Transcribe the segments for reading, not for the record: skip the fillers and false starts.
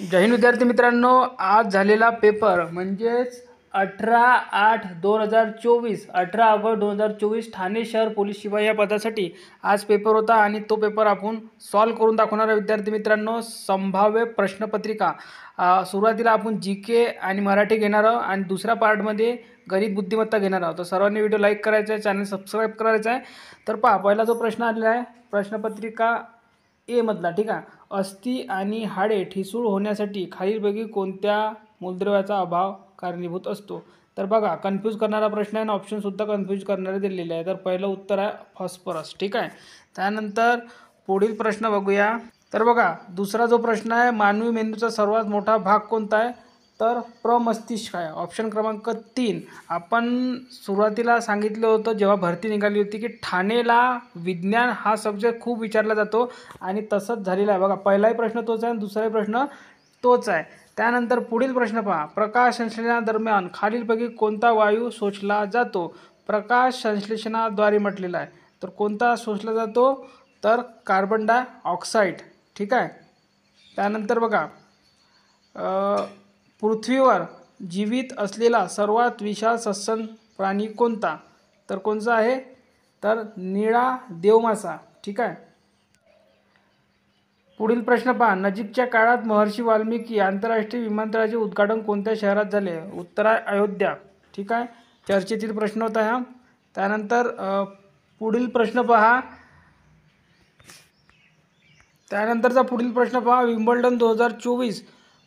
जय हिंद विद्यार्थी मित्रांनो, आज झालेला पेपर म्हणजेच 18/8/2024 18 ऑगस्ट 2024 ठाणे शहर पोलीस शिपाई या पदासाठी आज पेपर होता आणि तो पेपर आपण सॉल्व करून दाखवणार आहे. विद्यार्थी मित्रांनो, संभाव्य प्रश्नपत्रिका सुरुवातीला आपण जीके आणि मराठी घेणार आहोत आणि दुसऱ्या पार्टमध्ये गणित बुद्धिमत्ता घेणार आहोत. तर सर्वांनी व्हिडिओ लाईक करायचा आहे, चॅनल सबस्क्राईब करायचा आहे. तर पहा, पहिला जो प्रश्न आलेला आहे प्रश्नपत्रिका ए मधला, ठीक आहे. अस्थि आणि हाडे ठिसूळ होण्यासाठी खालीलपैकी कोणत्या मूलद्रव्याचा अभाव कारणीभूत असतो? तर बघा, कन्फ्यूज करणारा प्रश्न आहे आणि ऑप्शनसुद्धा कन्फ्यूज करणारे दिलेले आहे. तर पहिलं उत्तर आहे फॉस्फरस, ठीक आहे. त्यानंतर पुढील प्रश्न बघूया. तर बघा, दुसरा जो प्रश्न आहे, मानवी मेंदूचा सर्वात मोठा भाग कोणता आहे? तर प्रमस्तिष्क आहे. ऑप्शन क्रमांक 3. आपण सुरुवातीला सांगितलं होतं जेव्हा भरती निघाली होती की ठाणेला विज्ञान हा सब्जेक्ट खूप विचारला जातो आणि तसंच झालेलं आहे. बघा, पहिलाही प्रश्न तोच आहे आणि दुसराही प्रश्न तोच आहे. त्यानंतर पुढील प्रश्न पहा, प्रकाश संश्लेषणादरम्यान खालीलपैकी कोणता वायू शोषला जातो? प्रकाश संश्लेषणाद्वारे म्हटलेला आहे. तर कोणता शोषला जातो? तर कार्बन डायऑक्साईड, ठीक आहे. त्यानंतर बघा, पृथ्वीवर जीवित असलेला सर्वात विशाल सस्तन प्राणी कोणता? तर कोणता आहे? तर निळा देवमासा, ठीक आहे. पुढील प्रश्न पहा, नजीकच्या काळात महर्षी वाल्मिकी आंतरराष्ट्रीय विमानतळाचे उद्घाटन कोणत्या शहरात झाले? उत्तर आहे अयोध्या, ठीक आहे. चर्चेतील प्रश्न होता हा. त्यानंतर पुढील प्रश्न पहा, त्यानंतरचा पुढील प्रश्न पहा, विम्बल्डन 2024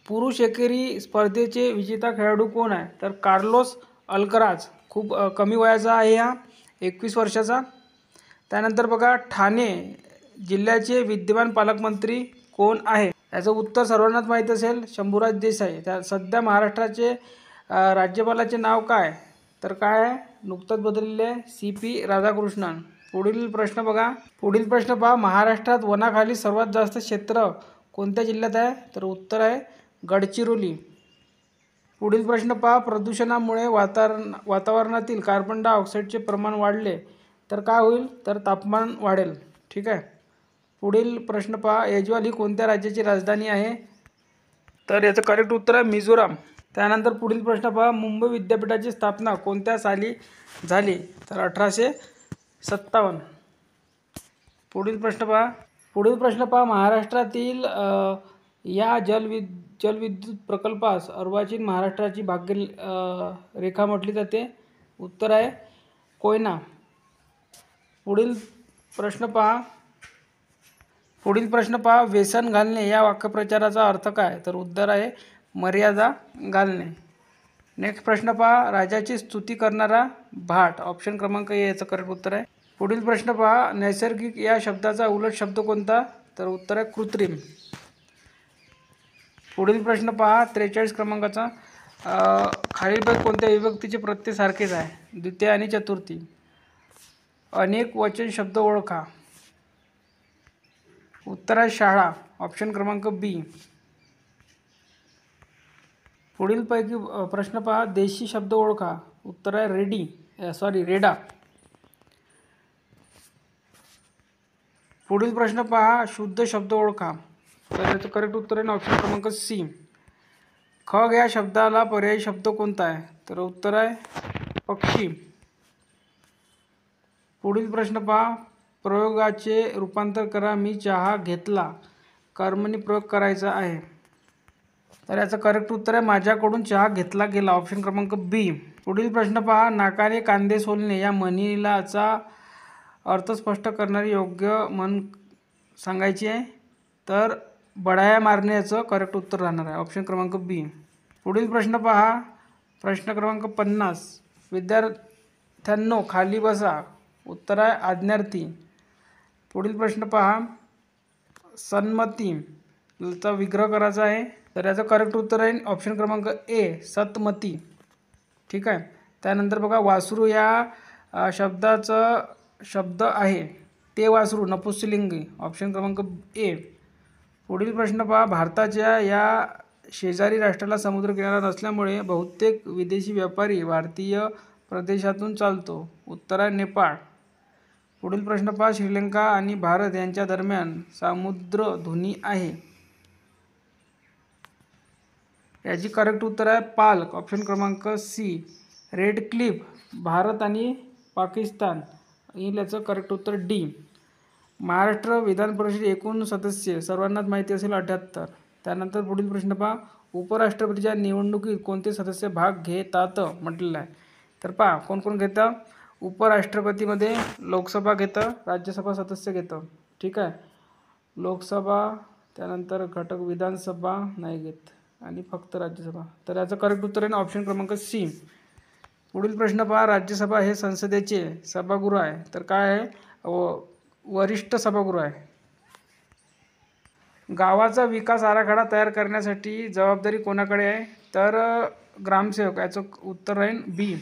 पुरुष एकेरी स्पर्धेचे विजेता खेळाडू कोण आहे? तर कार्लोस अल्कराज. खूप कमी वयाचा आहे हा, 21 वर्षाचा. त्यानंतर बघा, ठाणे जिल्ह्याचे विद्यमान पालकमंत्री कोण आहे? याचं उत्तर सर्वांनाच माहीत असेल, शंभूराज देसाई. त्या सध्या महाराष्ट्राचे राज्यपालाचे नाव काय? तर काय आहे? नुकतंच बदललेले CP राधाकृष्णन. पुढील प्रश्न बघा, पुढील प्रश्न पहा, महाराष्ट्रात वनाखाली सर्वात जास्त क्षेत्र कोणत्या जिल्ह्यात आहे? तर उत्तर आहे गडचिरोली. पुढील प्रश्न पहा, प्रदूषणामुळे वातावरणातील कार्बन डायऑक्साईडचे प्रमाण वाढले तर काय होईल? तर तापमान वाढेल, ठीक आहे. पुढील प्रश्न पहा, ऐजवाल ही कोणत्या राज्याची राजधानी आहे? तर याचं करेक्ट उत्तर आहे मिझोराम. त्यानंतर पुढील प्रश्न पहा, मुंबई विद्यापीठाची स्थापना कोणत्या साली झाली? तर 1857. पुढील प्रश्न पहा, महाराष्ट्रातील या जलविद्युत प्रकल्पास अर्वाचीन महाराष्ट्राची भाग्य रेखा म्हटली जाते. उत्तर आहे कोयना. पुढील प्रश्न पहा, व्यसन घालणे या वाक्यप्रचाराचा अर्थ काय? तर उत्तर आहे मर्यादा घालणे. नेक्स्ट प्रश्न पहा, राजाची स्तुती करणारा भाट. ऑप्शन क्रमांक ए याचं करेक्ट उत्तर आहे. पुढील प्रश्न पहा, नैसर्गिक या शब्दाचा उलट शब्द कोणता? तर उत्तर आहे कृत्रिम. पुढील प्रश्न पहा, 43 क्रमांकाचा, खालीलपैकी कोणत्या विभक्तीचे प्रत्यय सारखेच आहे? द्वितीय आणि चतुर्थी. अनेक वचन शब्द ओळखा. उत्तर आहे शाळा. ऑप्शन क्रमांक बी. पुढील पैकी प्रश्न पहा, देशी शब्द ओळखा. उत्तर आहे रेडा. पुढील प्रश्न पहा, शुद्ध शब्द ओळखा. तर याचं करेक्ट उत्तर आहे ऑप्शन क्रमांक सी. खग या शब्दाला पर्यायी शब्द कोणता आहे? तर उत्तर आहे पक्षी. पुढील प्रश्न पहा, प्रयोगाचे रूपांतर करा. मी चहा घेतला. कर्मणी प्रयोग करायचा आहे. तर याचं करेक्ट उत्तर आहे माझ्याकडून चहा घेतला गेला. ऑप्शन क्रमांक बी. पुढील प्रश्न पहा, नाकाने कांदे सोलणे या म्हणीलाचा अर्थ स्पष्ट करणारी योग्य म्हण सांगायची आहे. तर बढाया मारणे याचं करेक्ट उत्तर राहणार आहे. ऑप्शन क्रमांक बी. पुढील प्रश्न पहा, प्रश्न क्रमांक 50, विद्यार्थ्यांनो खाली बसा. उत्तर आहे आज्ञार्थी. पुढील प्रश्न पहा, सन्मतीचा विग्रह करायचा आहे. तर याचं करेक्ट उत्तर आहे ऑप्शन क्रमांक ए सतमती, ठीक आहे. त्यानंतर बघा, वासरू या शब्दाचं शब्द आहे ते वासरू नपुंसकलिंगी. ऑप्शन क्रमांक ए. पुढील प्रश्न पहा, भारताच्या या शेजारी राष्ट्राला समुद्रकिनारा नसल्यामुळे बहुतेक विदेशी व्यापारी भारतीय प्रदेशातून चालतो. उत्तर आहे नेपाळ. पुढील प्रश्न पहा, श्रीलंका आणि भारत यांच्या दरम्यान सामुद्रधुनी आहे. याची करेक्ट उत्तर आहे पाल्क, ऑप्शन क्रमांक सी. रेड क्लिफ, भारत आणि पाकिस्तान येईल याचं करेक्ट उत्तर डी. महाराष्ट्र विधान परिषद एकूण सदस्य सर्वांनाच माहिती असेल 78. त्यानंतर पुढील प्रश्न पहा, उपराष्ट्रपतीच्या निवडणुकीत कोणते सदस्य भाग घेतात म्हटलेलं आहे. तर पहा कोण कोण घेतं. उपराष्ट्रपतीमध्ये लोकसभा घेतं, राज्यसभा सदस्य घेतं. ठीक आहे. लोकसभा, त्यानंतर घटक विधानसभा नाही घेत आणि फक्त राज्यसभा. तर याचं करेक्ट उत्तर आहे ना ऑप्शन क्रमांक सी. पुढील प्रश्न पहा, राज्यसभा हे संसदेचे सभागृह आहे. तर काय आहे, वरिष्ठ सभागृह आहे. गावाचा विकास आराखडा तयार करण्यासाठी जबाबदारी कोणाकडे आहे, तर ग्रामसेवक. याचं उत्तर राहील बी.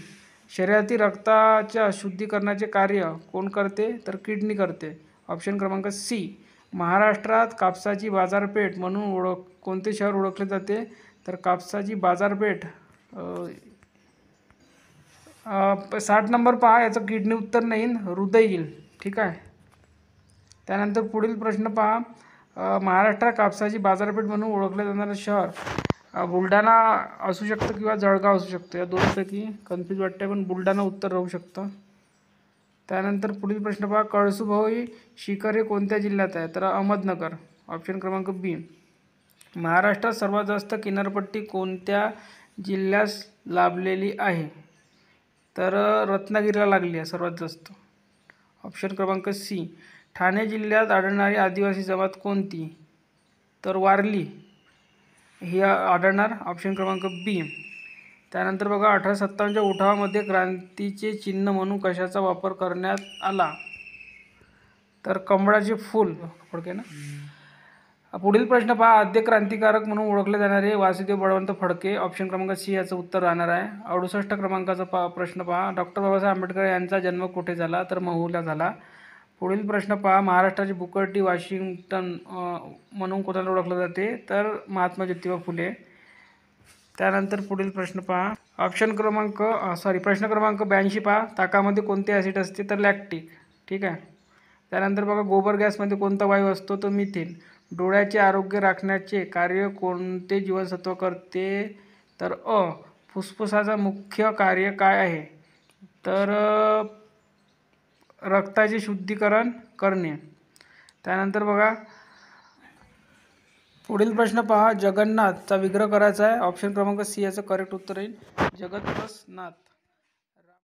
शरीरातील रक्ताच्या शुद्धीकरणाचे कार्य कोण करते, तर किडनी करते, ऑप्शन क्रमांक सी. महाराष्ट्रात कापसाची बाजारपेठ म्हणून कोणते शहर ओळखले जाते, तर कापसाची बाजारपेठ 60 नंबर पहा, याचं किडनी उत्तर नाही, हृदय येईल. ठीक आहे. त्यानंतर पुढील प्रश्न पहा, महाराष्ट्रात कापसाची बाजारपेठ म्हणून ओळखले जाणारं शहर बुलढाणा असू शकतं किंवा जळगाव असू शकतं. या दोनपैकी कन्फ्यूज वाटते, पण बुलढाणा उत्तर राहू शकतं. त्यानंतर पुढील प्रश्न पहा, कळसुबाई शिखर हे कोणत्या जिल्ह्यात आहे, तर अहमदनगर, ऑप्शन क्रमांक बी. महाराष्ट्रात सर्वात जास्त किनारपट्टी कोणत्या जिल्ह्यास लाभलेली आहे, तर रत्नागिरीला लागली आहे सर्वात जास्त, ऑप्शन क्रमांक सी. ठाणे जिल्ह्यात आढळणारी आदिवासी जमात कोणती, तर वारली ही आढळणार, ऑप्शन क्रमांक बी. त्यानंतर बघा, 1857च्या उठावामध्ये क्रांतीचे चिन्ह म्हणून कशाचा वापर करण्यात आला, तर कमळाचे फूल. फडके ना. पुढील प्रश्न पहा, आद्य क्रांतिकारक म्हणून ओळखले जाणारे वासुदेव बळवंत फडके, ऑप्शन क्रमांक सी याचं उत्तर राहणार आहे. 68 क्रमांकाचा प्रश्न पहा, डॉक्टर बाबासाहेब आंबेडकर यांचा जन्म कुठे झाला, तर महूला झाला. पुढील प्रश्न पहा, महाराष्ट्राची बुकर्टी वॉशिंग्टन म्हणून कोणाला ओळखले जाते, तर महात्मा ज्योतिबा फुले. त्यानंतर पुढील प्रश्न पहा, प्रश्न क्रमांक 82 पहा, ताकामध्ये कोणते ॲसिड असते, तर लॅक्टिक. ठीक आहे. त्यानंतर बघा, गोबर गॅसमध्ये कोणता वायू असतो, तो मिथेन. डोळ्याचे आरोग्य राखण्याचे कार्य कोणते जीवनसत्व करते, तर फुफ्फुसाचा मुख्य कार्य काय आहे, तर रक्ताचे शुद्धीकरण करणे. त्यानंतर बघा, पुढील प्रश्न पहा, जगन्नाथचा विग्रह करायचा आहे, ऑप्शन क्रमांक सी याचं करेक्ट उत्तर येईल जगतनाथ.